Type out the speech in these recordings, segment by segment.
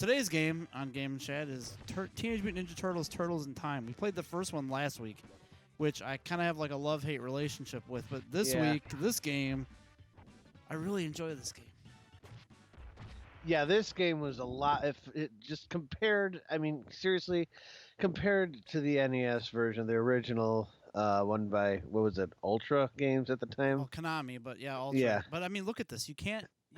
today's game on Game Chat is Teenage Mutant Ninja Turtles: Turtles in Time. We played the first one last week, which I kind of have like a love-hate relationship with. But this week, this game, I really enjoy this game. Yeah, this game was a lot. If it just compared, I mean, seriously, compared to the NES version, the original one by what was it, Ultra Games at the time? Oh, Konami, but yeah, Ultra. Yeah. But I mean, look at this. You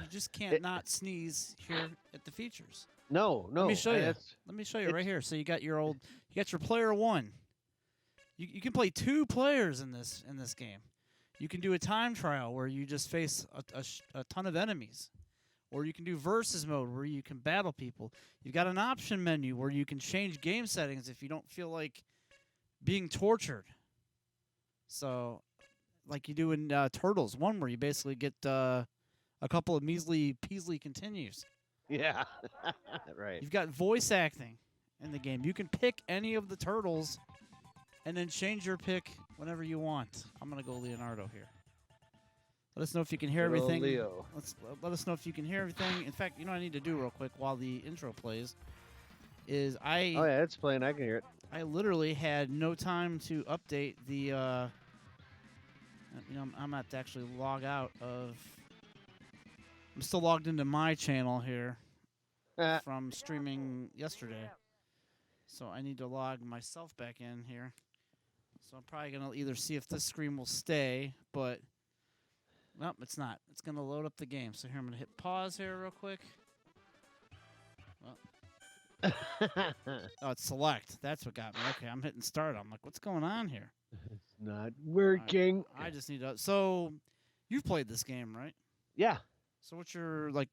just can't not sneeze here at the features. No. Let me show you. Let me show you right here. So you got your player one. You can play 2 players in this game. You can do a time trial where you just face a ton of enemies. Or you can do versus mode where you can battle people. You've got an option menu where you can change game settings if you don't feel like being tortured. So, like you do in Turtles 1, where you basically get a couple of measly Peasly continues. Yeah, right. You've got voice acting in the game. You can pick any of the turtles and then change your pick whenever you want. I'm going to go Leonardo here. Let us know if you can hear everything. Leo. Let us know if you can hear everything. In fact, you know what I need to do real quick while the intro plays is Oh yeah, it's playing. I can hear it. I literally had no time to update the I'm going to have to actually log out of... I'm still logged into my channel here from streaming yesterday. So I need to log myself back in here. So I'm probably going to either see if this screen will stay, but... Nope, it's not. It's going to load up the game. So here, I'm going to hit pause here real quick. Well. Oh, it's select. That's what got me. Okay, I'm hitting start. I'm like, what's going on here? It's not working. I just need to... So, you've played this game, right? Yeah. So what's your, like,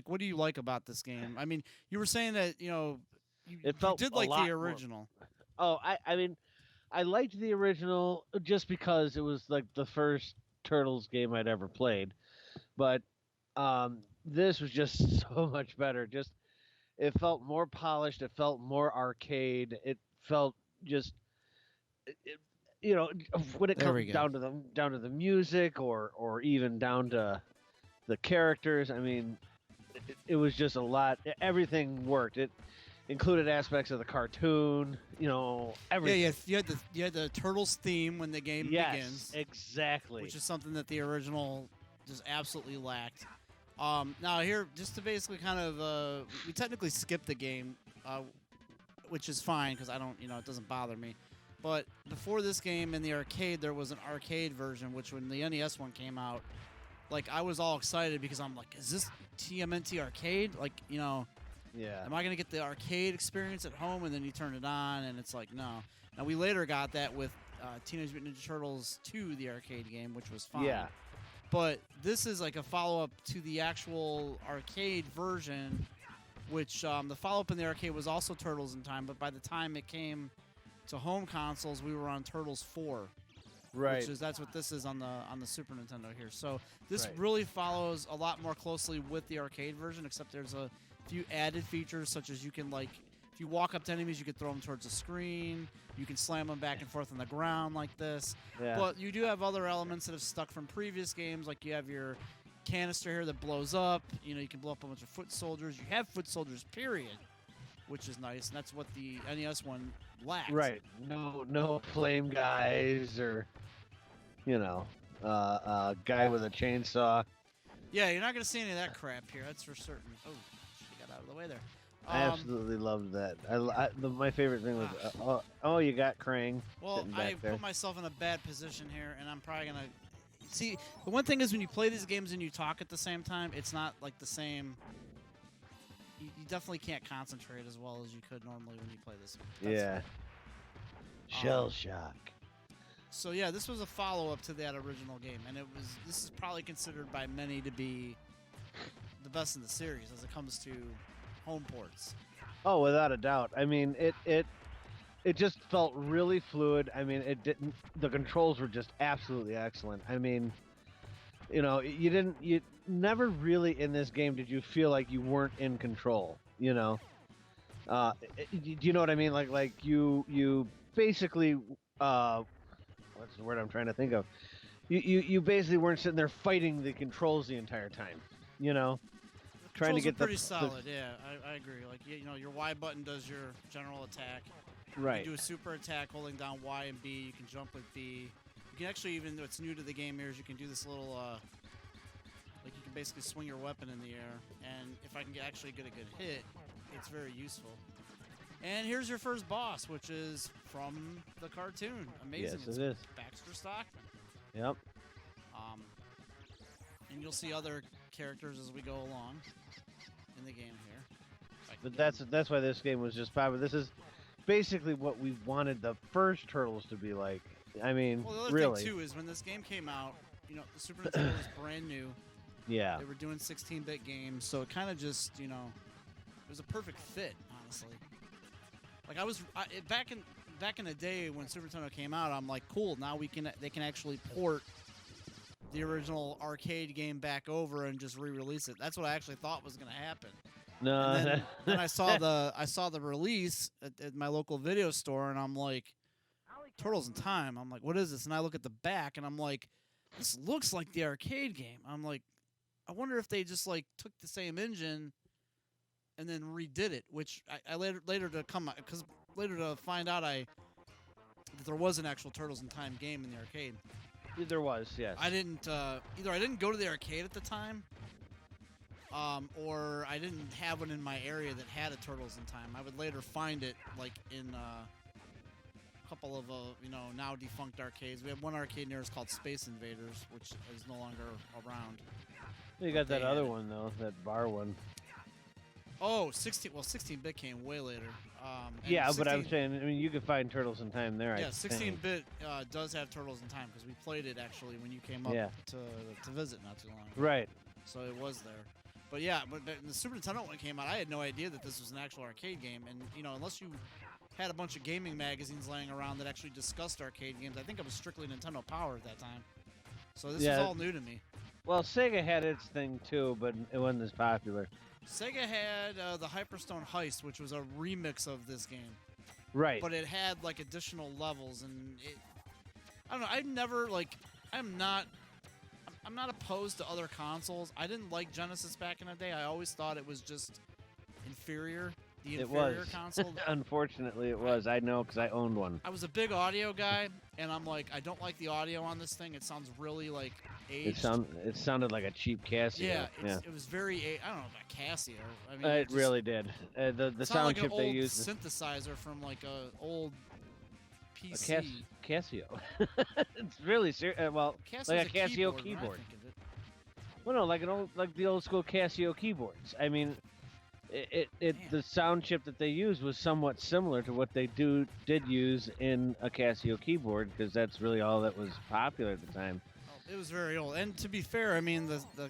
what do you like about this game? I mean, you were saying that, you did like the original. Oh, I mean, I liked the original just because it was like the first Turtles game I'd ever played, but this was just so much better. Just it felt more polished. It felt more arcade. It felt just, when it comes down to the music or even down to the characters. I mean, it was just a lot. Everything worked. It included aspects of the cartoon, everything. Yeah, you had the Turtles theme when the game begins. Exactly. Which is something that the original just absolutely lacked. Now here, just to basically kind of, we technically skipped the game, which is fine because I don't, it doesn't bother me. But before this game in the arcade, there was an arcade version, which when the NES one came out, like I was all excited because I'm like, is this TMNT arcade? Like, Yeah. Am I going to get the arcade experience at home? And then you turn it on, and it's like, no. Now, we later got that with Teenage Mutant Ninja Turtles 2, the arcade game, which was fine. Yeah. But this is like a follow-up to the actual arcade version, which the follow-up in the arcade was also Turtles in Time, but by the time it came to home consoles, we were on Turtles 4. Right. That's what this is on the Super Nintendo here. So this really follows a lot more closely with the arcade version, except there's a few added features, such as you can, like, if you walk up to enemies, you can throw them towards the screen. You can slam them back and forth on the ground like this. Yeah. But you do have other elements that have stuck from previous games, like you have your canister here that blows up. You can blow up a bunch of foot soldiers. You have foot soldiers, period, which is nice, and that's what the NES one lacked. Right. No flame guys or, a guy with a chainsaw. Yeah, you're not going to see any of that crap here. That's for certain. Oh, she got out of the way there. I absolutely loved that. My favorite thing was, you got Krang. Well, I put myself in a bad position here, and I'm probably going to... See, the one thing is when you play these games and you talk at the same time, it's not like the same... You definitely can't concentrate as well as you could normally when you play this. Yeah. Shell shock. So yeah, this was a follow-up to that original game, and this is probably considered by many to be the best in the series as it comes to home ports. Oh, without a doubt. I mean, it just felt really fluid. I mean, the controls were just absolutely excellent. I mean, you never really in this game did you feel like you weren't in control, do you know what I mean? Like you basically, what's the word I'm trying to think of? You basically weren't sitting there fighting the controls the entire time, The trying to Controls get are pretty solid. Yeah, I agree. Like you know, your Y button does your general attack. right. You do a super attack holding down Y and B. You can jump with B. You can actually, even though it's new to the game here, is you can do this little, like you can basically swing your weapon in the air. And if I can actually get a good hit, it's very useful. And here's your first boss, which is from the cartoon. Amazing. Yes, it's it is. Baxter Stockman. Yep. And you'll see other characters as we go along in the game here. But that's why this game was just popular. This is basically what we wanted the first Turtles to be like. I mean, well, the other really. thing too is when this game came out, you know, the Super Nintendo was brand new. Yeah. They were doing 16-bit games, so it kind of just, you know, it was a perfect fit, honestly. Like back in the day when Super Nintendo came out, I'm like, cool. Now they can actually port the original arcade game back over and just re-release it. That's what I actually thought was going to happen. No. And then I saw the release at my local video store, and I'm like, Turtles in Time. I'm like, what is this? And I look at the back, and I'm like, this looks like the arcade game. I'm like, I wonder if they just like took the same engine and then redid it, which I later to find out that there was an actual Turtles in Time game in the arcade. There was, yes. I didn't either. I didn't go to the arcade at the time, or I didn't have one in my area that had a Turtles in Time. I would later find it like in a couple of now defunct arcades. We have one arcade near us called Space Invaders, which is no longer around. You got that other one though, that bar one. Oh, 16-bit came way later. Yeah, but I'm saying, I mean, you can find Turtles in Time there. Yeah, 16-bit does have Turtles in Time because we played it actually when you came up to visit not too long ago. Right. So it was there. But yeah, but the Super Nintendo when it came out, I had no idea that this was an actual arcade game. And, you know, unless you had a bunch of gaming magazines laying around that actually discussed arcade games, I think it was strictly Nintendo Power at that time. So this was all new to me. Well, Sega had its thing too, but it wasn't as popular. Sega had the Hyperstone Heist, which was a remix of this game. Right. But it had like additional levels, and I don't know. I'm not opposed to other consoles. I didn't like Genesis back in the day. I always thought it was just inferior. The inferior console. Unfortunately, it was. I know because I owned one. I was a big audio guy, and I'm like, I don't like the audio on this thing. It sounds really like aged. It sounded like a cheap Casio. Yeah, it was very. I don't know about Casio. I mean, it really did. The sound like chip an they old used. Synthesizer from like a old PC. Casio. It's really serious. Well, Casio's like a Casio keyboard. keyboard. When I think of it. Well, no, like the old school Casio keyboards. I mean, the sound chip that they used was somewhat similar to what they did use in a Casio keyboard because that's really all that was popular at the time. Oh, it was very old, and to be fair, I mean the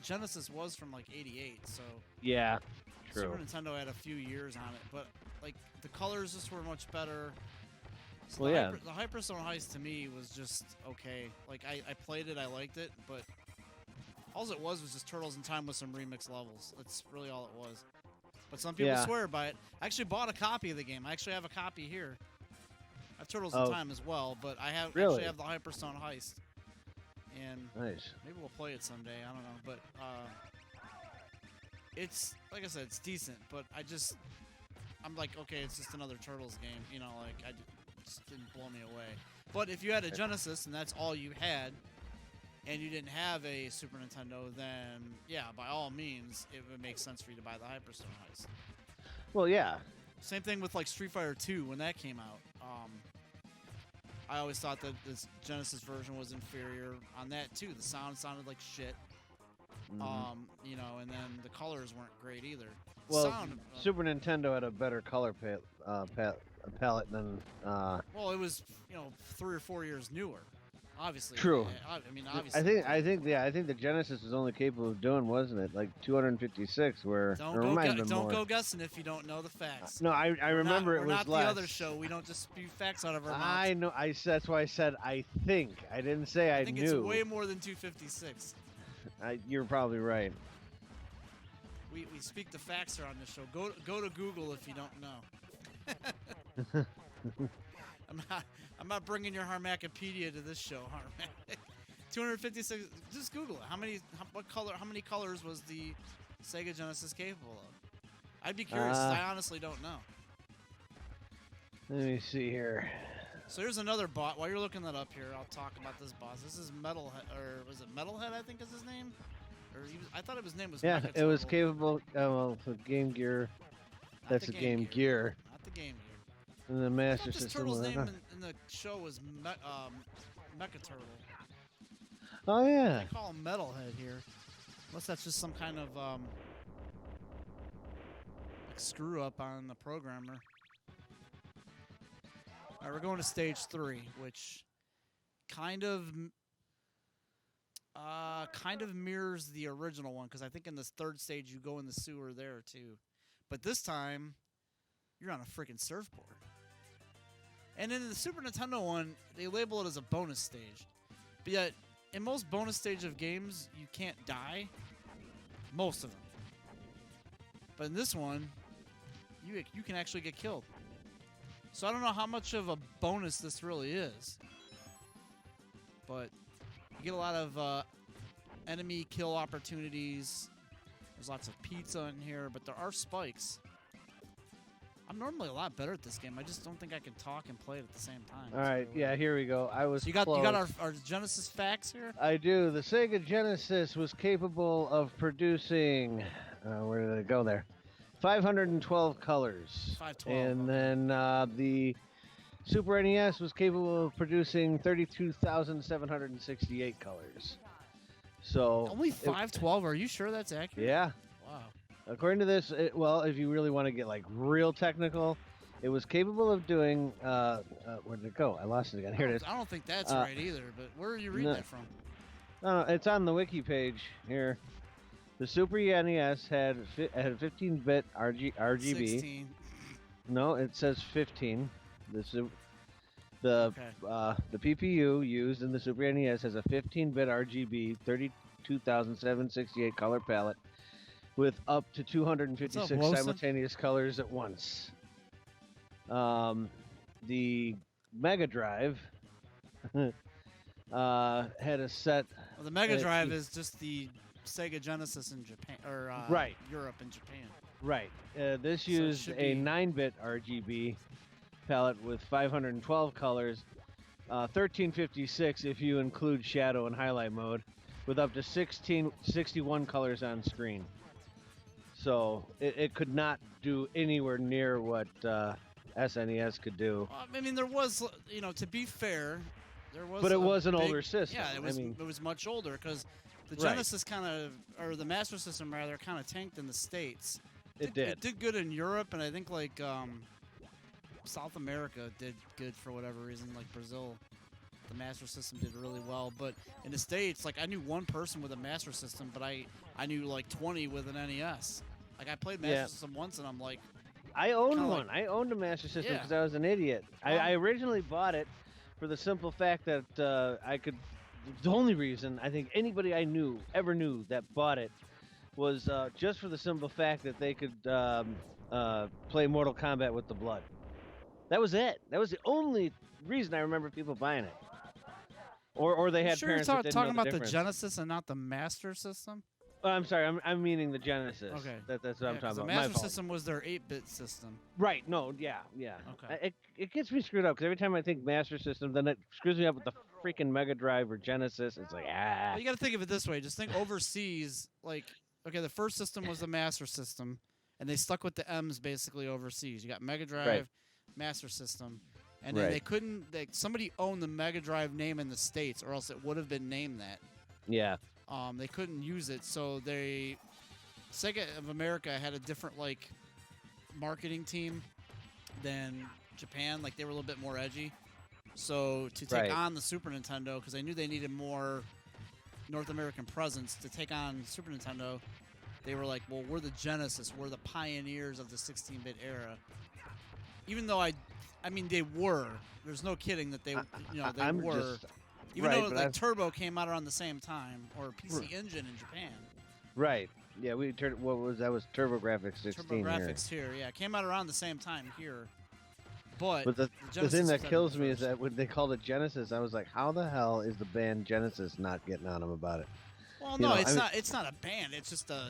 Genesis was from like '88, so yeah, true. Super Nintendo had a few years on it, but like the colors just were much better. So the Hyperstone Heist to me was just okay. Like I played it, I liked it, but all it was just Turtles in Time with some remix levels. That's really all it was. But some people swear by it. I actually bought a copy of the game. I actually have a copy here. I have Turtles in Time as well, but I actually have the Hyperstone Heist. And nice. Maybe we'll play it someday. I don't know, but it's like I said, it's decent. But I'm like, okay, it's just another Turtles game. You know, like it just didn't blow me away. But if you had a Genesis and that's all you had, and you didn't have a Super Nintendo, then yeah, by all means, it would make sense for you to buy the Hyperstone Heist. Well, yeah. Same thing with like Street Fighter 2 when that came out. I always thought that this Genesis version was inferior on that too. The sound sounded like shit. Mm-hmm. You know, and then the colors weren't great either. Well, Super Nintendo had a better color palette than. Well, it was 3 or 4 years newer. Obviously. True. I mean, obviously. I think the Genesis was only capable of doing, wasn't it, like 256? Where don't go guessing if you don't know the facts. No, I remember we're it was not less. the other show. We don't just spew facts out of our mouths. I know. That's why I said I think. I didn't say I knew. I think it's way more than 256. You're probably right. We speak the facts here on this show. Go to Google if you don't know. I'm not bringing your Harmackopedia to this show, Harmack. 256. Just Google it. How many colors was the Sega Genesis capable of? I'd be curious. I honestly don't know. Let me see here. So here's another bot. While you're looking that up here, I'll talk about this boss. This is Metalhead, or was it Metalhead? I think is his name. I thought his name was. Yeah, Mecha it was Turtle. capable. Well, the Game Gear. Not That's the a Game Gear. Not the Game Gear. And the I Master thought this System. turtle's was- name in the show was Mecha Turtle. Oh yeah. They call him Metalhead here. Unless that's just some kind of like screw up on the programmer. All right, we're going to stage 3, which kind of mirrors the original one, because I think in this third stage you go in the sewer there too, but this time you're on a freaking surfboard. And in the Super Nintendo one, they label it as a bonus stage, but yet in most bonus stage of games you can't die, most of them. But in this one, you can actually get killed. So I don't know how much of a bonus this really is, but you get a lot of enemy kill opportunities. There's lots of pizza in here, but there are spikes. I'm normally a lot better at this game. I just don't think I can talk and play it at the same time. All right. Yeah. Here we go. I was. So you got close. our Genesis facts here. I do. The Sega Genesis was capable of producing. Where did it go there? 512 colors. 512. And then the Super NES was capable of producing 32,768 colors. So Only 512. Are you sure that's accurate? Yeah. Wow. According to this, well, if you really want to get like real technical, it was capable of doing. Where did it go? I lost it again. Here it is. I don't think that's right either. But where are you reading that from? It's on the wiki page here. The Super NES had a 15-bit RGB. 16. No, it says 15. The PPU used in the Super NES has a 15-bit RGB, 32,768 color palette, with up to 256 simultaneous colors at once. The Mega Drive had a set. Well, the Mega Drive is just the Sega Genesis in Japan, or right. Europe and Japan. Right. This used a 9-bit RGB palette with 512 colors, 1356 if you include shadow and highlight mode, with up to 61 colors on screen. So it could not do anywhere near what SNES could do. I mean, there was, to be fair, there was. But it was an older system. Yeah, it was. It was much older because the Genesis or the Master System rather, kind of tanked in the States. It did. It did good in Europe, and I think like South America did good for whatever reason. Like Brazil, the Master System did really well. But in the States, like I knew one person with a Master System, but I knew like 20 with an NES. Like I played Master System once, and I'm like, I owned one. I owned a Master System because I was an idiot. I originally bought it for the simple fact that I could. The only reason I think anybody I ever knew that bought it was just for the simple fact that they could play Mortal Kombat with the blood. That was it. That was the only reason I remember people buying it. Or they had parents that didn't know the talking about difference. the Genesis and not the Master System? Oh, I'm sorry. I'm meaning the Genesis. Okay. That's what I'm talking about. The Master System was their 8-bit system. Right. No. Yeah. Okay. It gets me screwed up because every time I think Master System, then it screws me up with the freaking Mega Drive or Genesis. It's like Well, you got to think of it this way. Just think overseas. Like, okay, the first system was the Master System, and they stuck with the M's basically overseas. You got Mega Drive, Master System, and then they couldn't. Somebody owned the Mega Drive name in the States, or else it would have been named that. Yeah. They couldn't use it, so Sega of America had a different like marketing team than Japan. Like they were a little bit more edgy. So to take on the Super Nintendo, because they knew they needed more North American presence to take on Super Nintendo, they were like, well, we're the Genesis, we're the pioneers of the 16-bit era. Even though I mean they were. There's no kidding that they they were. Even though like Turbo came out around the same time, or PC Engine in Japan. Right. Yeah, we turned. What was that? Was TurboGrafx 16? TurboGrafx here, yeah, it came out around the same time here. But the thing that kills me is that when they called it Genesis, I was like, how the hell is the band Genesis not getting on them about it? Well, no, it's not a band. It's just a.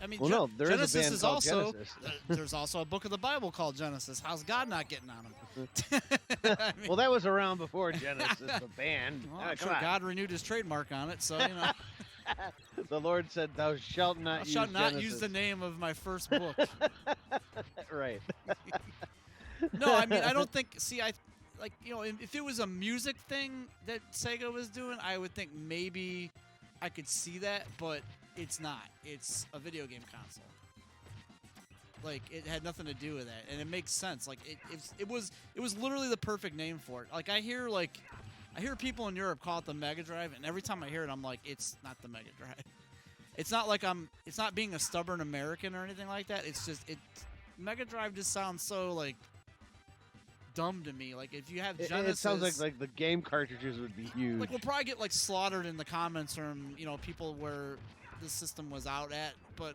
I mean, Well, no, there is a Genesis band is called also Genesis. there's also a book of the Bible called Genesis. How's God not getting on him? I mean, Well, that was around before Genesis, the band. well, Ah, I'm come sure on. God renewed his trademark on it, so you know. The Lord said, "Thou shalt not I use shall not Genesis." use the name of my first book. Right. No, I mean I don't think. See, I like if it was a music thing that Sega was doing, I would think maybe I could see that, but it's not. It's a video game console. Like it had nothing to do with that, and it makes sense. Like it was literally the perfect name for it. Like I hear people in Europe call it the Mega Drive, and every time I hear it, I'm like, it's not the Mega Drive. It's not like it's not being a stubborn American or anything like that. It's just Mega Drive just sounds so like dumb to me. Like if you have Genesis, it sounds like the game cartridges would be huge. like we'll probably get like slaughtered in the comments from people where the system was out at, but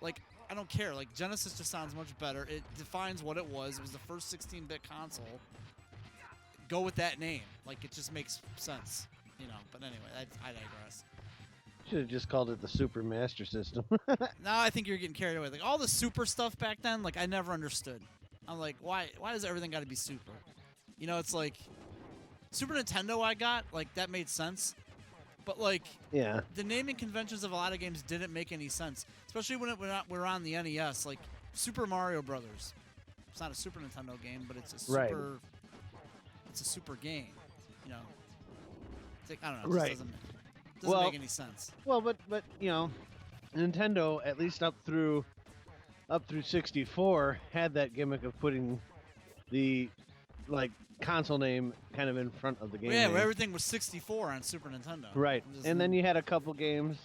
like I don't care. Like Genesis just sounds much better. It defines what it was. It was the first 16-bit console. Go with that name. Like it just makes sense, But anyway, I digress. Should have just called it the Super Master System. Now I think you're getting carried away. Like all the super stuff back then, like I never understood. I'm like, why does everything got to be super? It's like Super Nintendo I got, like that made sense. But like Yeah. the naming conventions of a lot of games didn't make any sense, especially when we're on the NES. Like Super Mario Brothers. It's not a Super Nintendo game, but it's a super Right. it's a super game, It's like, I don't know, it Right. just doesn't Well- make any sense. Well, but Nintendo, at least up through 64, had that gimmick of putting the console name kind of in front of the game. Yeah, name. where everything was 64 on Super Nintendo. Right. Just- And then you had a couple games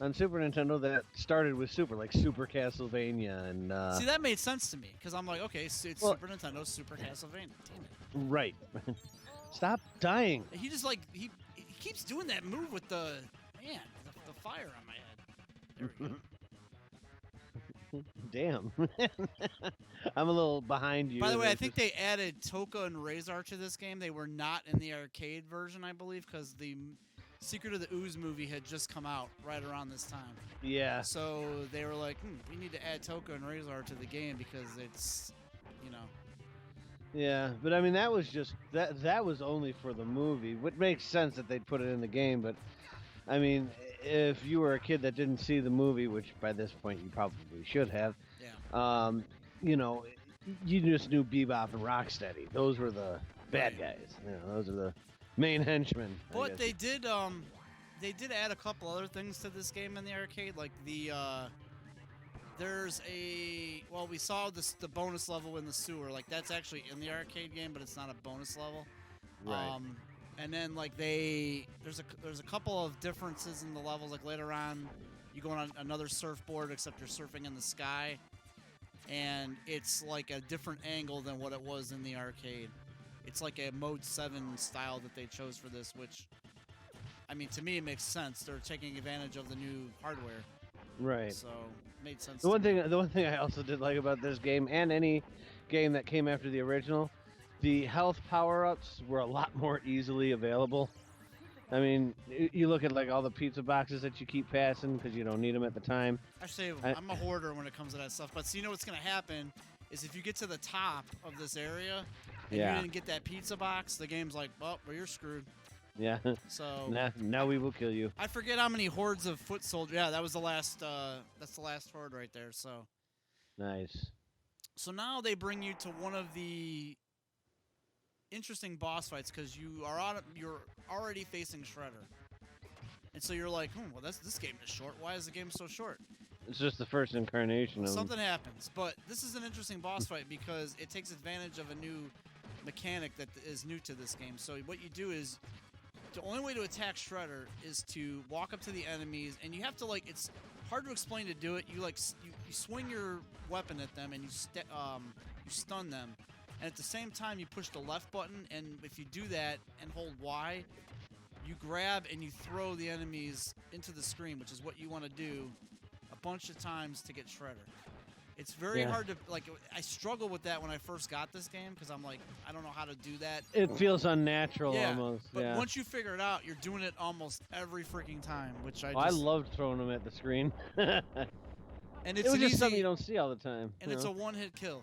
on Super Nintendo that started with Super, like Super Castlevania and see, that made sense to me because I'm like, okay, so it's Well- Super Nintendo, Super Castlevania. Damn it. right. Stop dying. He just he keeps doing that move with the fire on my head. There we go. Damn. I'm a little behind you. By the way, I There's think they added Toka and Razor to this game. They were not in the arcade version, I believe, because the Secret of the Ooze movie had just come out right around this time. Yeah. So they were like, we need to add Toka and Razor to the game because it's, Yeah, but I mean that was just that was only for the movie. What makes sense that they'd put it in the game, but I mean, if you were a kid that didn't see the movie, which by this point you probably should have, yeah. You just knew Bebop and Rocksteady. Those were the bad Right. guys. Those are the main henchmen. I But guess. they did add a couple other things to this game in the arcade, like we saw the bonus level in the sewer. Like that's actually in the arcade game, but it's not a bonus level. Right. And then like there's a couple of differences in the levels. Like later on, you go on another surfboard, except you're surfing in the sky, and it's like a different angle than what it was in the arcade. It's like a Mode 7 style that they chose for this, which, I mean, to me it makes sense. They're taking advantage of the new hardware, Right. so it made sense. The one thing I also did like about this game and any game that came after the original, the health power-ups were a lot more easily available. I mean, you look at like all the pizza boxes that you keep passing because you don't need them at the time. Actually, I'm a hoarder when it comes to that stuff. But so you know what's going to happen is if you get to the top of this area and Yeah. you didn't get that pizza box, the game's like, well, you're screwed. Yeah. So now we will kill you. I forget how many hordes of foot soldiers. Yeah, that was the last. That's the last horde right there. So Nice. now they bring you to one of the interesting boss fights because you're already facing Shredder, and so you're like, well, this game is short. Why is the game so short? It's just the first incarnation of Something happens, but this is an interesting boss fight because it takes advantage of a new mechanic that is new to this game. So what you do is, the only way to attack Shredder is to walk up to the enemies, and you have to it's hard to explain to do it. You you swing your weapon at them and you stun them, and at the same time you push the left button, and if you do that and hold Y, you grab and you throw the enemies into the screen, which is what you want to do a bunch of times to get Shredder. It's very hard to, I struggle with that when I first got this game because I'm like, I don't know how to do that. It feels unnatural Yeah, almost. But Yeah. once you figure it out, you're doing it almost every freaking time, which I loved throwing them at the screen. And It it's was an just easy, something you don't see all the time. and you it's know? a one-hit kill.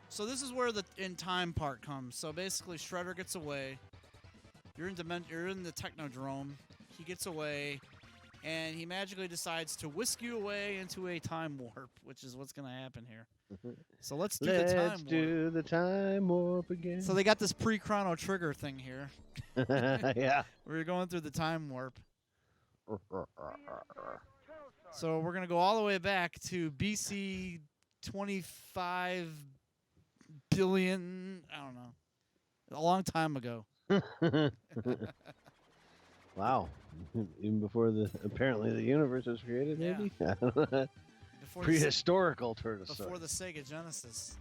So this is where the in time part comes. So basically, Shredder gets away. You're in the Technodrome. He gets away, and he magically decides to whisk you away into a time warp, which is what's going to happen here. So let's do the time warp. Let's do the time warp again. So they got this pre-chrono trigger thing here. Yeah. Where you're going through the time warp. So we're going to go all the way back to BC 25 billion, I don't know, a long time ago. Wow. Even before apparently the universe was created, Yeah. maybe? Before Prehistorical turtle before the Sega Genesis.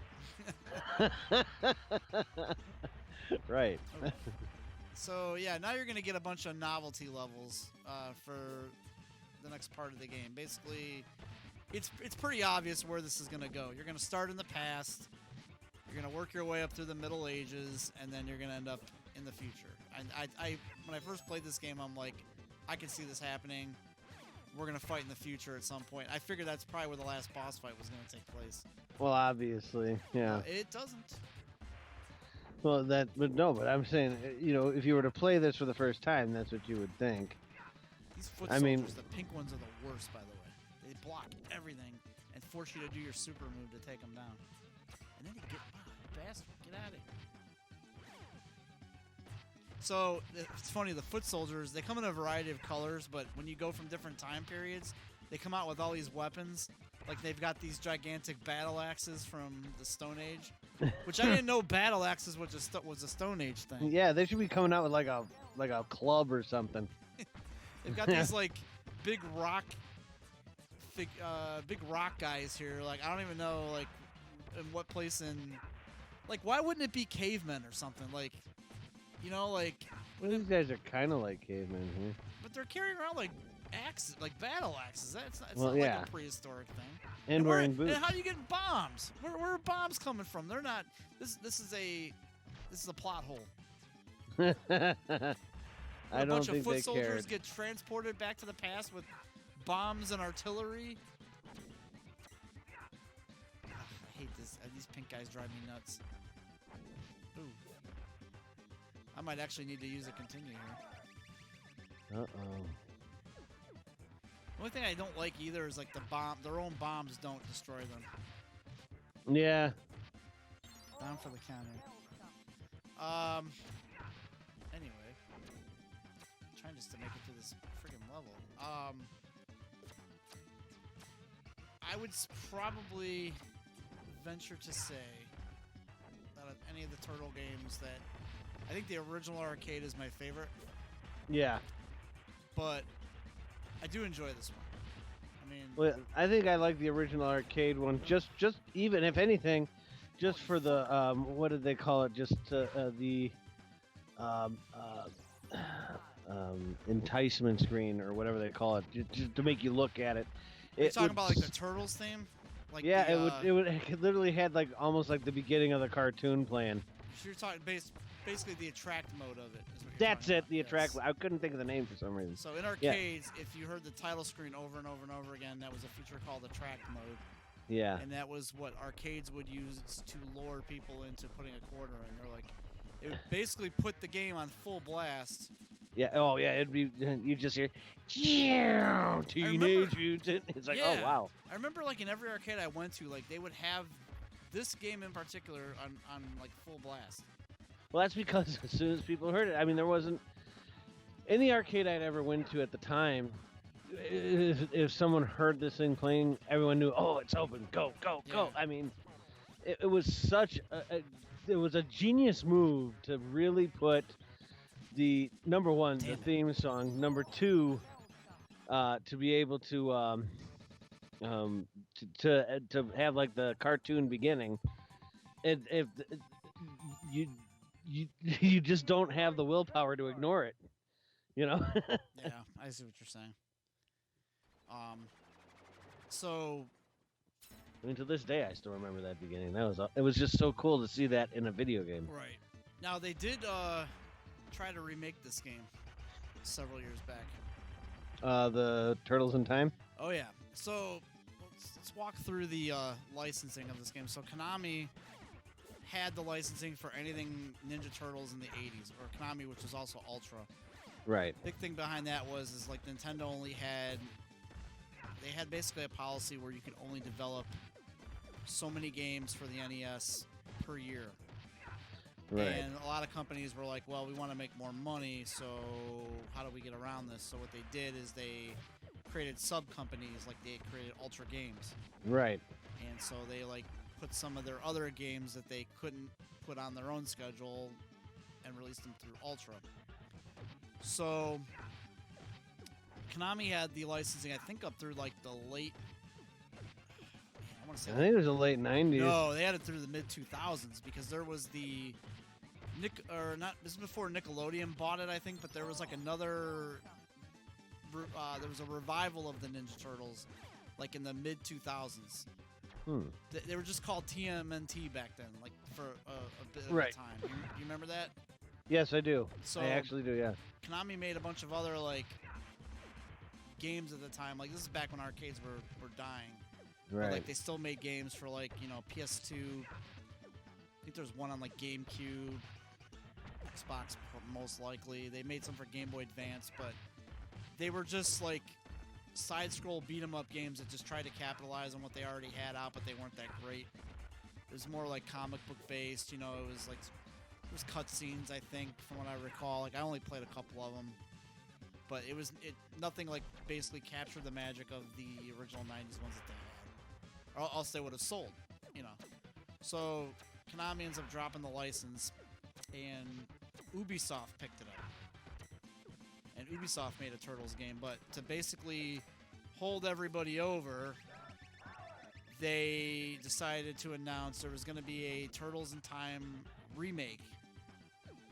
Right. Okay. So yeah, now you're gonna get a bunch of novelty levels for the next part of the game. Basically, it's pretty obvious where this is gonna go. You're gonna start in the past. You're gonna work your way up through the Middle Ages, and then you're gonna end up in the future. I when I first played this game, I'm like, I can see this happening. We're gonna fight in the future at some point. I figured that's probably where the last boss fight was gonna take place. Well, obviously, yeah. It doesn't. Well, but I'm saying, if you were to play this for the first time, that's what you would think. These foot I soldiers, mean- the pink ones, are the worst, by the way. They block everything and force you to do your super move to take them down. And then you get, bastard, get out of here. So, it's funny, the foot soldiers, they come in a variety of colors, but when you go from different time periods, they come out with all these weapons. Like, they've got these gigantic battle axes from the Stone Age, which I didn't know battle axes was a Stone Age thing. Yeah, they should be coming out with like a club or something. They've got these, like, big rock guys here. Like, I don't even know, like, in what place in... Like, why wouldn't it be cavemen or something? Like, like... Well, these guys are kind of like cavemen here. But they're carrying around, like, axes, like battle axes. It's Well, not yeah. like a prehistoric thing. And wearing boots. And how do you get bombs? Where are bombs coming from? They're not... This is a plot hole. I A don't bunch of think foot they soldiers cared. get transported back to the past with bombs and artillery. Ugh, I hate this. These pink guys drive me nuts. Ooh. I might actually need to use a continue here. Uh-oh. The only thing I don't like either is like their own bombs don't destroy them. Yeah. Down for the counter. Anyway, I'm trying just to make it through this friggin' level. I would probably venture to say that of any of the Turtle games that I think the original arcade is my favorite, Yeah. but I do enjoy this one. I mean, Well, I think I like the original arcade one. Just even if anything, just for the what did they call it? Just the enticement screen or whatever they call it, just to make you look at it. you're talking about like the Turtles theme, like Yeah, the, it literally had like almost like the beginning of the cartoon playing. So you're talking basically the attract mode of it. Is what you're That's talking it, about, the yes. attract. I couldn't think of the name for some reason. So in arcades, if you heard the title screen over and over and over again, that was a feature called attract mode, Yeah. and that was what arcades would use to lure people into putting a quarter in. They're like, it would basically put the game on full blast. Yeah. Oh, yeah. It'd be you just hear, Teenage Mutant. It's like, Yeah. oh wow. I remember like in every arcade I went to, like they would have this game in particular on like full blast. Well, that's because as soon as people heard it, I mean, there wasn't any arcade I'd ever went to at the time. If someone heard this thing playing, everyone knew, oh, it's open, go, go, go. Yeah. I mean, it was such it was a genius move to really put the number one, the theme song, number two, to be able to have like the cartoon beginning. If you just don't have the willpower to ignore it, Yeah, I see what you're saying. So I mean, to this day, I still remember that beginning. It was just so cool to see that in a video game. right now they did try to remake this game several years back. The Turtles in Time. Oh yeah. So let's walk through the licensing of this game. So Konami had the licensing for anything Ninja Turtles in the 80s, or Konami, which was also Ultra. Right. Big thing behind that is like Nintendo only had basically a policy where you could only develop so many games for the NES per year. Right. And a lot of companies were like, well, we want to make more money, so how do we get around this? So what they did is they created sub-companies, like they created Ultra Games. Right. And so they like put some of their other games that they couldn't put on their own schedule and released them through Ultra. So Konami had the licensing, I think, up through like the late. I want to say. I think it was the late 90s. No, they had it through the mid 2000s because there was the this is before Nickelodeon bought it, I think, but there was like another. There was a revival of the Ninja Turtles, like in the mid 2000s. They were just called TMNT back then, like for a bit of a time. You remember that? Yes, I do. So I actually do, yeah. Konami made a bunch of other like games at the time. Like this is back when arcades were dying. Right. But, like they still made games for like, PS2. I think there's one on like GameCube, Xbox most likely. They made some for Game Boy Advance, but they were just like side-scroll beat-em-up games that just tried to capitalize on what they already had out, but they weren't that great. It was more like comic book based, it was like it was cutscenes, I think, from what I recall. Like I only played a couple of them, but nothing like basically captured the magic of the original '90s ones that they had, or else they would have sold, So Konami ends up dropping the license, and Ubisoft picked it up. And Ubisoft made a Turtles game, but to basically hold everybody over, they decided to announce there was going to be a Turtles in Time remake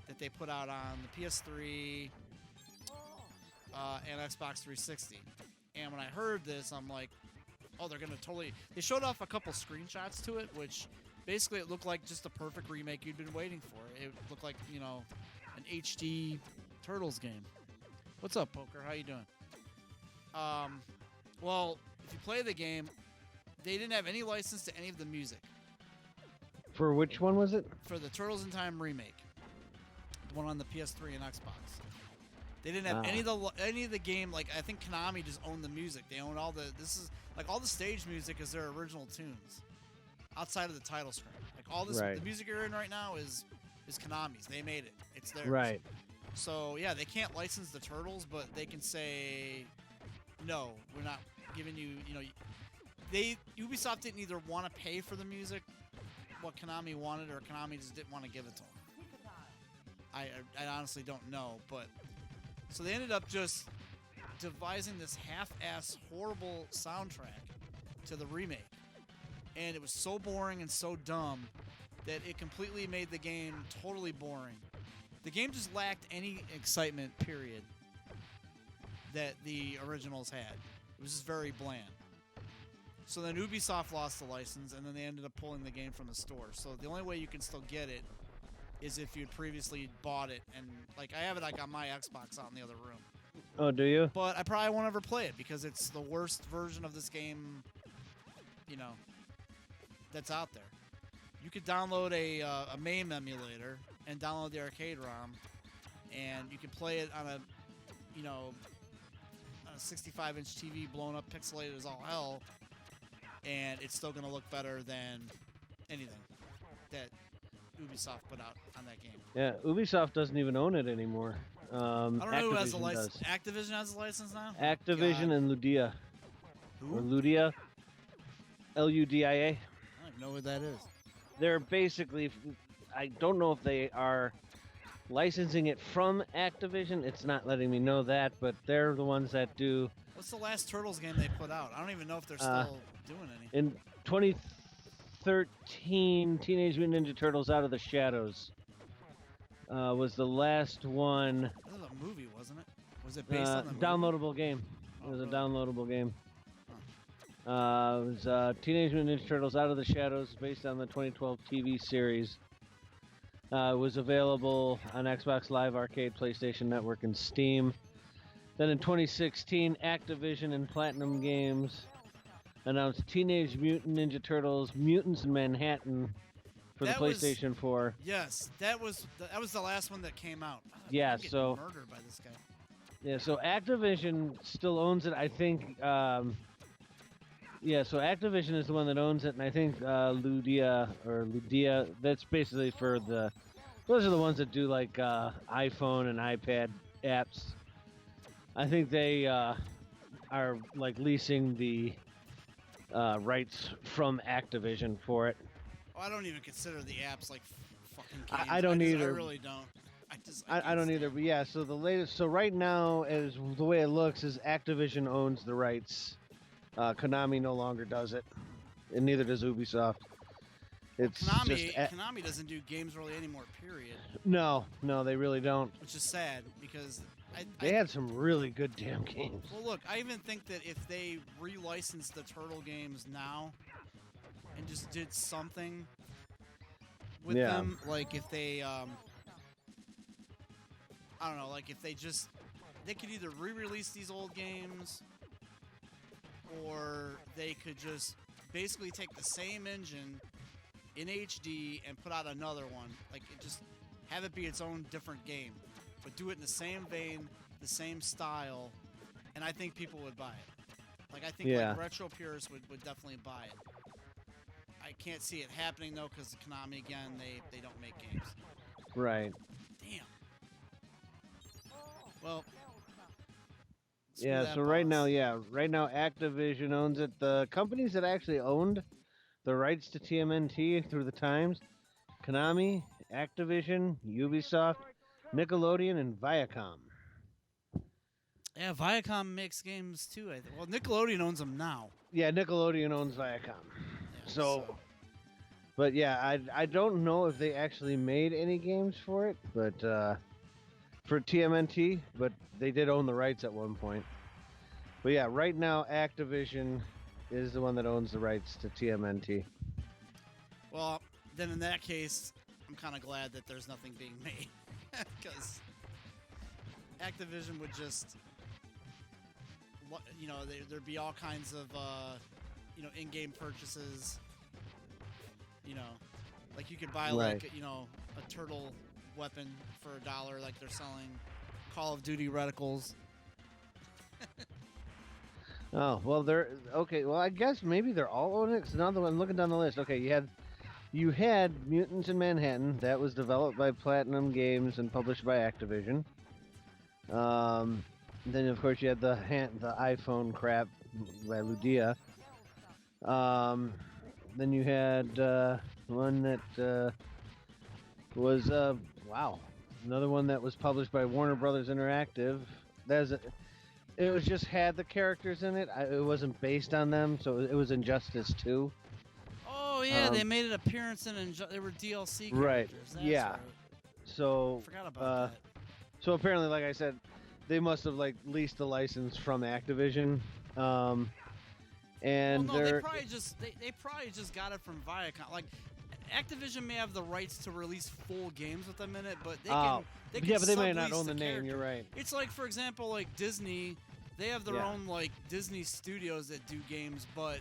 that they put out on the PS3 and Xbox 360. And when I heard this, I'm like, oh, they're going to totally... They showed off a couple screenshots to it, which basically it looked like just the perfect remake you'd been waiting for. It looked like, an HD Turtles game. What's up, Poker? How you doing? Well, if you play the game, they didn't have any license to any of the music. For which one was it? For the Turtles in Time remake, the one on the PS3 and Xbox. They didn't have any of the game. Like I think Konami just owned the music. They owned all the stage music is their original tunes, outside of the title screen. Like all this, the music you're in right now is Konami's. They made it. It's theirs. Right. So, yeah, they can't license the Turtles, but they can say, no, we're not giving you, Ubisoft didn't either want to pay for the music, what Konami wanted, or Konami just didn't want to give it to them. I honestly don't know, but, so they ended up just devising this half-ass horrible soundtrack to the remake. And it was so boring and so dumb that it completely made the game totally boring. The game just lacked any excitement, period, that the originals had. It was just very bland. So then Ubisoft lost the license, and then they ended up pulling the game from the store. So the only way you can still get it is if you'd previously bought it. And, like, I have it on my Xbox out in the other room. Oh, do you? But I probably won't ever play it because it's the worst version of this game, that's out there. You could download a MAME emulator and download the arcade ROM, and you can play it on a 65-inch TV blown up, pixelated as all hell, and it's still going to look better than anything that Ubisoft put out on that game. Yeah, Ubisoft doesn't even own it anymore. I don't know who has the Activision license. does. Activision has the license now? Activision and Ludia. Who? Or Ludia. Ludia. I don't even know who that is. They're basically, I don't know if they are licensing it from Activision. It's not letting me know that, but they're the ones that do. What's the last Turtles game they put out? I don't even know if they're still doing any. In 2013, Teenage Mutant Ninja Turtles Out of the Shadows was the last one. This was a movie, wasn't it? Was it based on the movie? Downloadable game. It was a downloadable game. It was Teenage Mutant Ninja Turtles Out of the Shadows, based on the 2012 TV series. It was available on Xbox Live Arcade, PlayStation Network, and Steam. Then in 2016, Activision and Platinum Games announced Teenage Mutant Ninja Turtles: Mutants in Manhattan for the PlayStation 4. Yes, that was the last one that came out. Yeah, I'm getting so murdered by this guy. yeah, so Activision still owns it. I think. Yeah, so Activision is the one that owns it, and I think Ludia. That's basically for the. Those are the ones that do like iPhone and iPad apps. I think they are like leasing the rights from Activision for it. Oh, I don't even consider the apps like fucking games. I don't either. I really don't. I don't either, but yeah. So the latest. So right now, as the way it looks, is Activision owns the rights. Konami no longer does it, and neither does Ubisoft. It's Konami doesn't do games really anymore. Period. No, they really don't. Which is sad because they had some really good damn games. Well, look, I even think that if they relicensed the Turtle games now and just did something with them, like if they, I don't know, like if they could either re-release these old games, or they could just basically take the same engine in HD and put out another one. Like, just have it be its own different game, but do it in the same vein, the same style, and I think people would buy it. Like, I think like retro purists would definitely buy it. I can't see it happening though, because Konami, again, they don't make games. Right. Damn. Well. Yeah, so right now Activision owns it. The companies that actually owned the rights to TMNT through the times: Konami, Activision, Ubisoft, Nickelodeon, and Viacom. Yeah, Viacom makes games too, I think. Well, Nickelodeon owns them now. Yeah, Nickelodeon owns Viacom. Yeah, so, but yeah, I don't know if they actually made any games for it, but for TMNT, but they did own the rights at one point. But yeah, right now Activision is the one that owns the rights to TMNT. Well, then in that case, I'm kind of glad that there's nothing being made, because Activision would just, you know, there'd be all kinds of, you know, in-game purchases. You know, like you could buy like, you know, a turtle weapon for $1, like they're selling Call of Duty reticles. Oh, well, they're okay. Well, I guess maybe they're all on it. Cause now that I'm looking down the list, okay, you had Mutants in Manhattan. That was developed by Platinum Games and published by Activision. Then of course you had the iPhone crap by Ludia. Then you had one that was another one that was published by Warner Brothers Interactive. It was just had the characters in it. It wasn't based on them, so it was Injustice 2. Oh yeah, they made an appearance in they were DLC characters. Right. That's yeah. Right. So forgot about that. So apparently, like I said, they must have like leased the license from Activision. And well, no, they probably just got it from Viacom. Like, Activision may have the rights to release full games with them in it, but they can. But they may not sublease own the name. character. You're right. It's like, for example, like Disney. They have their own like Disney studios that do games, but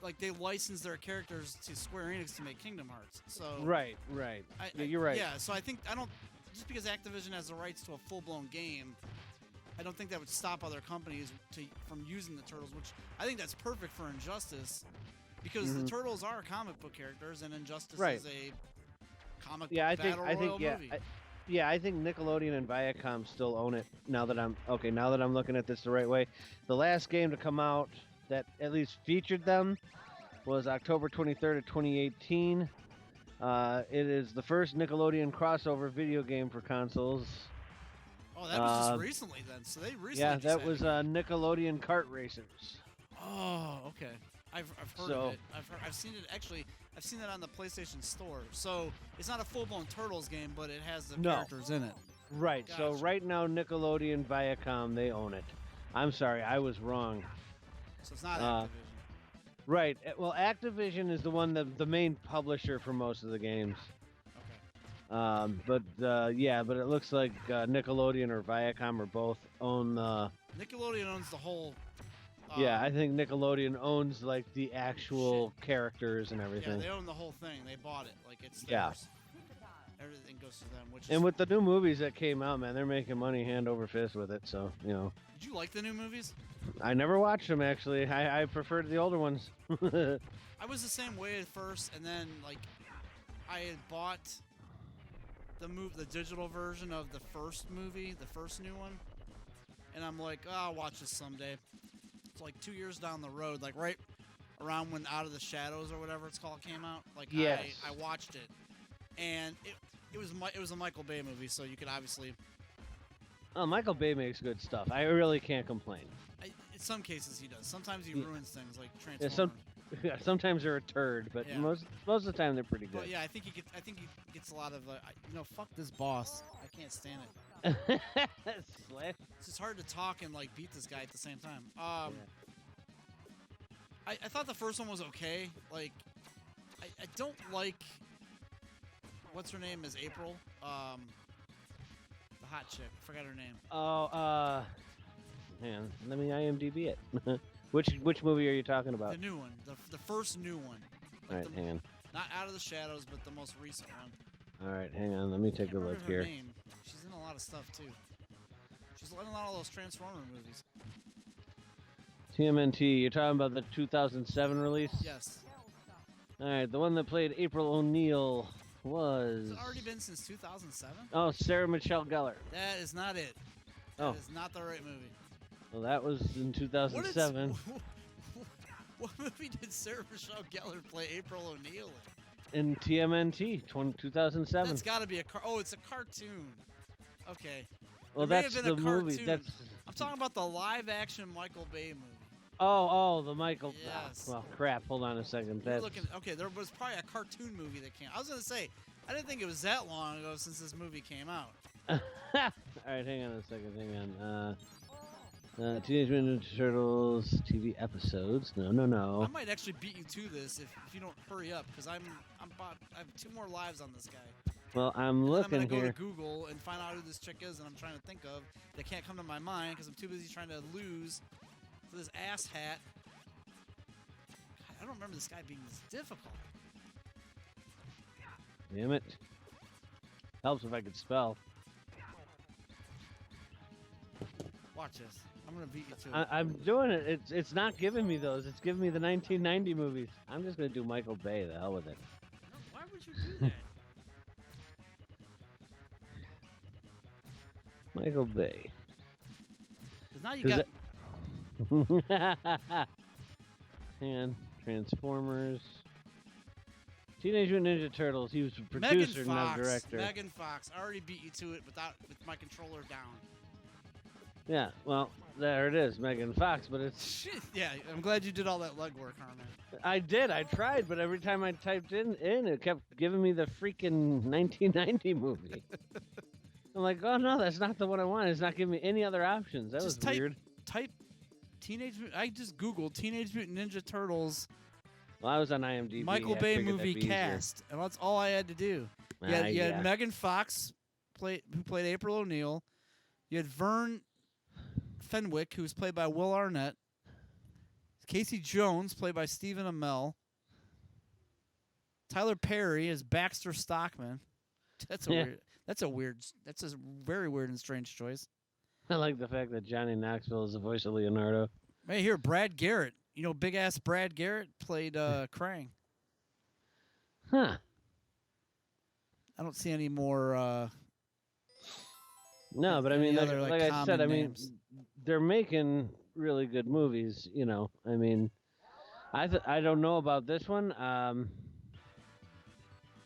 like they license their characters to Square Enix to make Kingdom Hearts. So right. You're right. Yeah, so I think just because Activision has the rights to a full-blown game, I don't think that would stop other companies from using the Turtles, which I think that's perfect for Injustice, because the Turtles are comic book characters, and Injustice is a comic book battle royal movie. I think Nickelodeon and Viacom still own it. Now that I'm looking at this the right way, the last game to come out that at least featured them was October 23rd of 2018. It is the first Nickelodeon crossover video game for consoles. Oh, that was just recently then. So they recently. Yeah, that was Nickelodeon Kart Racers. Oh, okay. I've heard of it. I've seen it actually. I've seen that on the PlayStation Store. So it's not a full-blown Turtles game, but it has the characters in it. Right. Gotcha. So right now, Nickelodeon, Viacom, they own it. I'm sorry, I was wrong. So it's not Activision. Right. Well, Activision is the main publisher for most of the games. Okay. But it looks like Nickelodeon or Viacom or both own. Nickelodeon owns the whole Yeah, I think Nickelodeon owns like the actual characters and everything. Yeah, they own the whole thing. They bought it. Like it's Yeah. theirs. Everything goes to them. Which is, And with the new movies that came out, man, they're making money hand over fist with it. So, you know. did you like the new movies? I never watched them, actually. I preferred the older ones. I was the same way at first, and then like I had bought the digital version of the first movie, the first new one, and I'm like, oh, I'll watch this someday. It's like 2 years down the road, like right around when Out of the Shadows or whatever it's called came out. Like Yes. I watched it, and it was a Michael Bay movie, so you could obviously. Oh, Michael Bay makes good stuff. I really can't complain. In some cases he does. Sometimes he Yeah. ruins things like Yeah, Transformers. sometimes they're a turd, but Yeah. most of the time they're pretty good. But yeah, I think he gets a lot of fuck this boss. I can't stand it. Slash. It's just hard to talk and like beat this guy at the same time. Yeah. I thought the first one was okay. Like, I don't like what's her name is April. The hot chick. I forgot her name. Oh, man, let me IMDb it. Which movie are you talking about? The new one. The first new one. All right, hang on. Not Out of the Shadows, but the most recent one. All right, hang on. Let me take a Can't look remember her here. name. She's in a lot of stuff too. She's in a lot of those Transformer movies. TMNT. You're talking about the 2007 release? Yes. All right, the one that played April O'Neil was. Has it already been since 2007? Oh, Sarah Michelle Gellar. That is not it. Oh. That is not the right movie. Well, that was in 2007. What movie did Sarah Michelle Gellar play April O'Neil in? In TMNT, 2007. That's got to be a it's a cartoon. Okay. Well, There may that's have been the a movie. cartoon. That's. I'm talking about the live-action Michael Bay movie. Oh, the Michael. Yes. Well, crap. Hold on a second. You're That's. looking, okay, there was probably a cartoon movie that came. I was gonna say, I didn't think it was that long ago since this movie came out. All right, hang on a second. Hang on. Teenage Mutant Ninja Turtles TV episodes. No. I might actually beat you to this if you don't hurry up, because I have 2 more lives on this guy. Well, I'm And looking I'm gonna go here. to Google and find out who this chick is, and I'm trying to think of. They can't come to my mind because I'm too busy trying to lose to this ass hat. God, I don't remember this guy being this difficult. Damn it. Helps if I could spell. Watch this. I'm gonna beat you to it. I'm doing it. It's not giving me those. It's giving me the 1990 movies. I'm just gonna do Michael Bay. The hell with it. Why would you do that? Michael Bay. Because now you got. And Transformers. Teenage Mutant Ninja Turtles. He was a Megan producer, not Fox. director. Megan Fox. I already beat you to it with my controller down. Yeah, well, there it is, Megan Fox, but it's... Shit. Yeah, I'm glad you did all that legwork, Harman. I did, I tried, but every time I typed in, it kept giving me the freaking 1990 movie. I'm like, oh no, that's not the one I want. It's not giving me any other options. That Just was weird. Type I just Googled Teenage Mutant Ninja Turtles Well, I was on IMDb. Michael I Bay figured that'd movie be easier. cast, and that's all I had to do. You had Megan Fox who played April O'Neil. You had Vern Fenwick, who was played by Will Arnett. Casey Jones, played by Stephen Amell. Tyler Perry is Baxter Stockman. That's a very weird and strange choice. I like the fact that Johnny Knoxville is the voice of Leonardo. Right here, Brad Garrett. You know, big ass Brad Garrett played Krang. Huh. I don't see any more. No, but I mean, any other, like I said, I common mean, names. they're making really good movies. You know, I mean, I don't know about this one.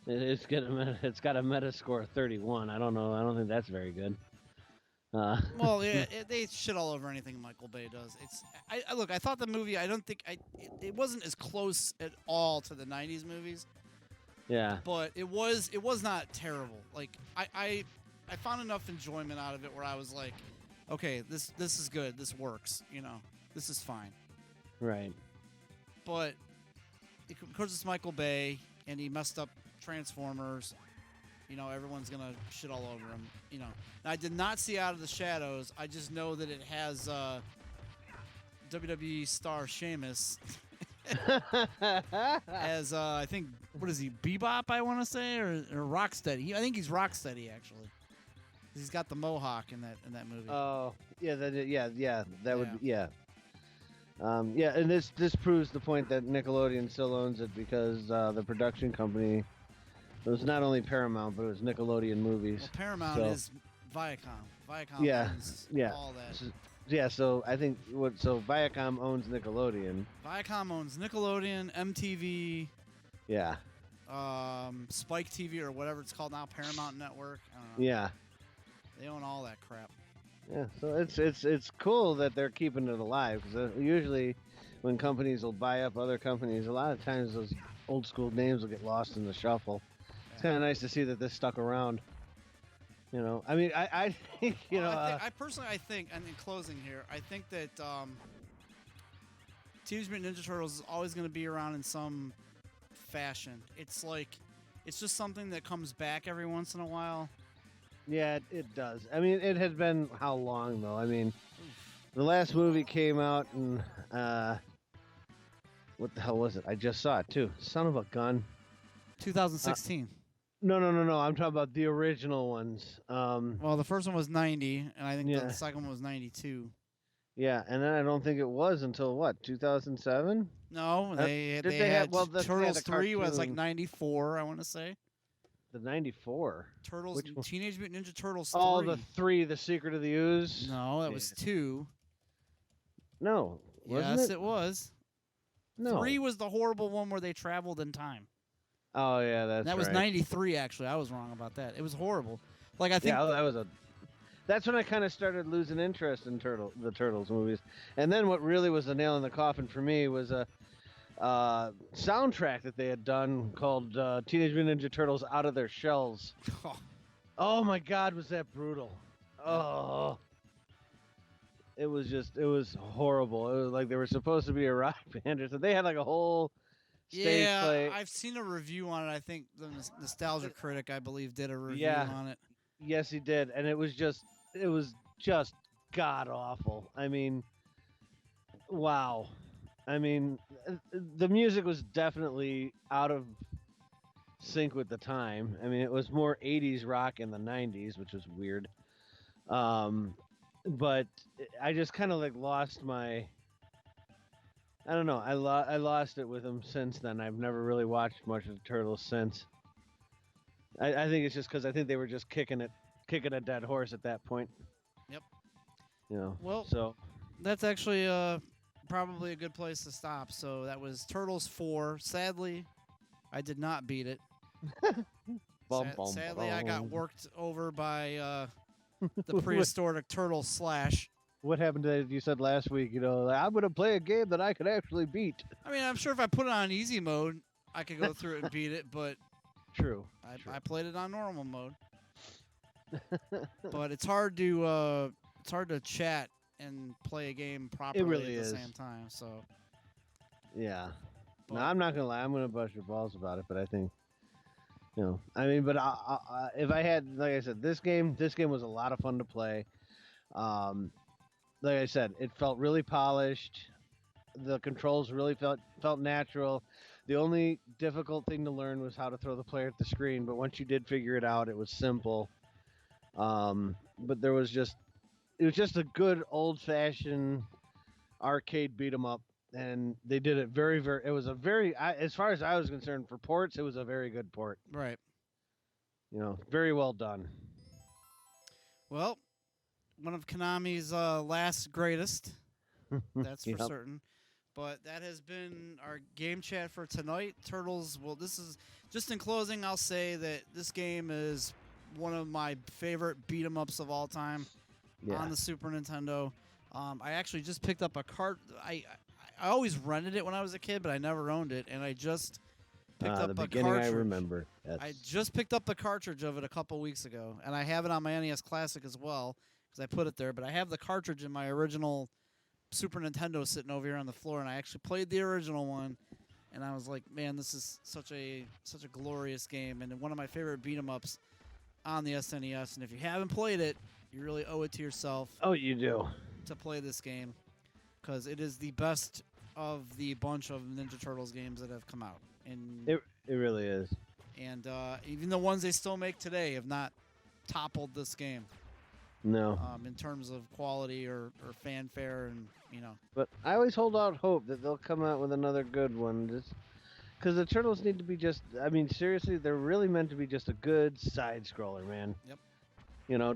It's got a Metascore of 31. I don't know. I don't think that's very good. Well, yeah, they shit all over anything Michael Bay does. Look. I thought the movie. I don't think it wasn't as close at all to the '90s movies, Yeah. but it was not terrible. Like I found enough enjoyment out of it where I was like, okay, this is good. This works. You know, this is fine. Right. But because it's Michael Bay and he messed up Transformers, you know, everyone's gonna shit all over him. You know, now, I did not see Out of the Shadows. I just know that it has WWE star Sheamus as I think what is he, Bebop? I want to say, or Rocksteady. I think he's Rocksteady actually. He's got the mohawk in that movie. Oh, yeah, that would be, Yeah. yeah, and this proves the point that Nickelodeon still owns it because the production company, it was not only Paramount, but it was Nickelodeon Movies. Well, Paramount so, is Viacom. Viacom owns all that. So I think Viacom owns Nickelodeon. Viacom owns Nickelodeon, MTV, Yeah. Spike TV or whatever it's called now, Paramount Network. I don't know. Yeah. They own all that crap. Yeah, so it's cool that they're keeping it alive because usually when companies will buy up other companies, a lot of times those old school names will get lost in the shuffle. It's kind of nice to see that this stuck around. You know, I mean, I think I personally think, and in closing here, I think that Teenage Mutant Ninja Turtles is always going to be around in some fashion. It's just something that comes back every once in a while. Yeah, it does. I mean, it has been how long though? I mean, the last movie came out in what the hell was it? I just saw it too. Son of a gun. 2016. No. I'm talking about the original ones. Well, the first one was 90, and I think the second one was 92. Yeah, and then I don't think it was until what, 2007? No, they had Turtles 3 was like cartoon. 94, I want to say. The 94. Turtles, Teenage Mutant Ninja Turtles 3. Oh, the 3, The Secret of the Ooze? No, that was 2. No, wasn't yes, it? it was. No. 3 was the horrible one where they traveled in time. Oh, yeah, that was 93, actually. I was wrong about that. It was horrible. Like, I think... Yeah, that's when I kind of started losing interest in the Turtles movies. And then what really was the nail in the coffin for me was a soundtrack that they had done called Teenage Mutant Ninja Turtles Out of Their Shells. Oh my God, was that brutal. Oh. It was horrible. It was like they were supposed to be a rock band or something. They had like a whole stage play. I've seen a review on it. I think the Nostalgia Critic, I believe, did a review on it. Yes, he did. And it was just god awful. I mean, wow. I mean, the music was definitely out of sync with the time. I mean, it was more 80s rock in the 90s, which was weird. But I just kind of like lost my... I don't know. I lost it with them since then. I've never really watched much of the Turtles since. I think it's just because I think they were just kicking a dead horse at that point. Yep. You know. Well, so that's actually probably a good place to stop. So that was Turtles 4. Sadly, I did not beat it. Sadly, I got worked over by the prehistoric turtle Slash. What happened to you said last week? You know, I'm going to play a game that I could actually beat. I mean, I'm sure if I put it on easy mode, I could go through it and beat it, but True. I played it on normal mode. But it's hard to chat and play a game properly at the same time. So yeah, no, I'm not gonna lie. I'm gonna bust your balls about it, but I think, you know, I mean, but if I had, like I said, this game was a lot of fun to play. Like I said, it felt really polished. The controls really felt natural. The only difficult thing to learn was how to throw the player at the screen, but once you did figure it out, it was simple. But it was just a good old-fashioned arcade beat 'em up, and they did it very, very. It was a very, as far as I was concerned, for ports, it was a very good port. Right. You know, very well done. Well, one of Konami's last greatest. That's for certain. But that has been our game chat for tonight. Turtles, well, this is, just in closing, I'll say that this game is one of my favorite beat-em-ups of all time on the Super Nintendo. I actually just picked up a cart. I always rented it when I was a kid, but I never owned it, and I just picked up a cartridge. I remember. Yes. I just picked up the cartridge of it a couple weeks ago, and I have it on my NES Classic as well because I put it there, but I have the cartridge in my original Super Nintendo sitting over here on the floor, and I actually played the original one, and I was like, man, this is such a glorious game, and one of my favorite beat-em-ups on the SNES. And if you haven't played it, you really owe it to yourself. Oh, you do. To play this game. because it is the best of the bunch of Ninja Turtles games that have come out. And It really is. And even the ones they still make today have not toppled this game. No. In terms of quality or fanfare, and But I always hold out hope that they'll come out with another good one. Just because the Turtles need to be just. I mean, seriously, they're really meant to be just a good side scroller, man. Yep.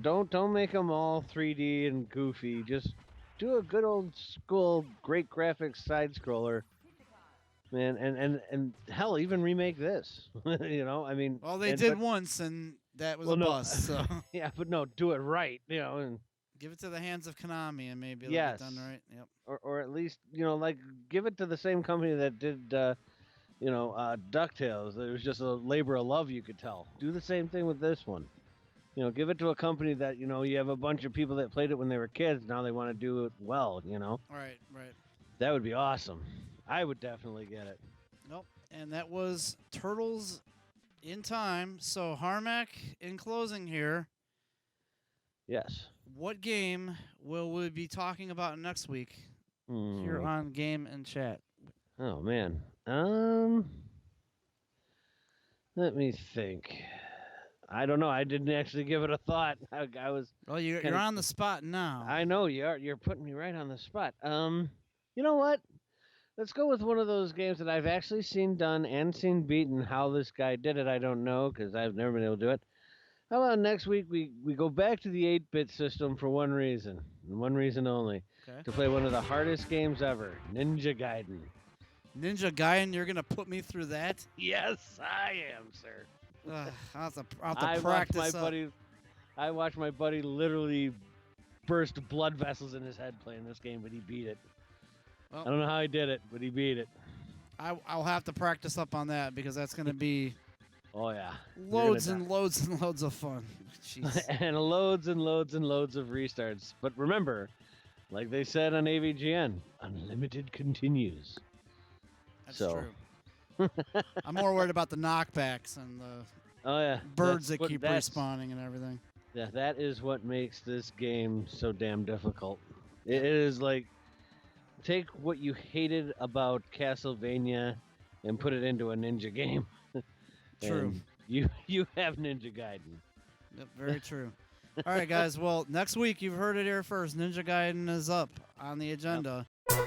Don't make them all 3D and goofy. Just do a good old school, great graphics side scroller. Man, and hell, even remake this. I mean. Well, they did once, and that was a bust. So yeah, but no, do it right. And give it to the hands of Konami, and maybe it'll yes. get done right. Yep. Or at least like give it to the same company that did DuckTales. It was just a labor of love, you could tell. Do the same thing with this one. Give it to a company that you have a bunch of people that played it when they were kids. Now they want to do it well. Right. That would be awesome. I would definitely get it. Nope. And that was Turtles in Time. So Harmack, in closing here. Yes. What game will we be talking about next week here on Game and Chat? Oh man. Let me think. I don't know. I didn't actually give it a thought. I was. Well, you're on the spot now. I know you are. You're putting me right on the spot. You know what? Let's go with one of those games that I've actually seen done and seen beaten. How this guy did it, I don't know, because I've never been able to do it. How about next week we go back to the 8-bit system for one reason, and one reason only, to play one of the hardest games ever, Ninja Gaiden. Ninja Gaiden, you're going to put me through that? Yes, I am, sir. I'll have to practice I watched my buddy literally burst blood vessels in his head playing this game, but he beat it. Well, I don't know how he did it, but he beat it. I'll have to practice up on that because that's going to be yeah, loads and loads and loads of fun. Jeez. And loads and loads and loads of restarts. But remember, like they said on AVGN, unlimited continues. That's true. I'm more worried about the knockbacks and the birds that keep respawning and everything. Yeah, that is what makes this game so damn difficult. It is like, take what you hated about Castlevania and put it into a ninja game. True. You have Ninja Gaiden. Yep, very true. All right, guys. Well, next week, you've heard it here first. Ninja Gaiden is up on the agenda. Yep.